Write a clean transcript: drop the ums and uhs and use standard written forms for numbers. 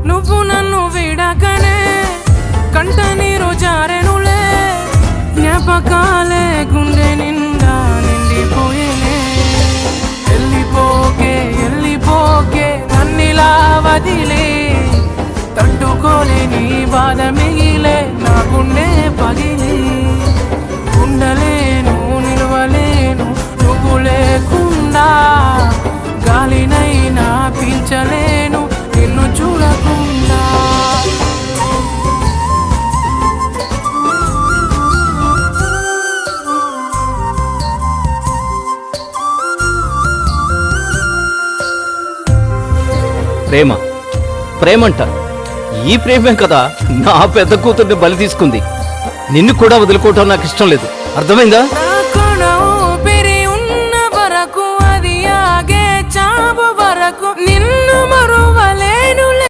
నువ్వు నన్ను విడకనే కంట నీరు జారెనులే జ్ఞాపకాలే గుండె నిండా నిండిపోయేనే వెళ్ళిపోకే వెళ్ళిపోకే నన్నిలా వదిలే తట్టుకోలేని బాధ మిగిలే నా గుండె పగిలి ఉండలేను నిలవలేను నువ్వు లేకుండా గాలినైనా పీల్చలేను నిన్ను చూడకుండా ప్రేమ ప్రేమంట ఈ ప్రేమే కదా నా పెద్ద కూతుర్ని బలి తీసుకుంది. నిన్ను కూడా వదులుకోవటం నాకు ఇష్టం లేదు, అర్థమైందా?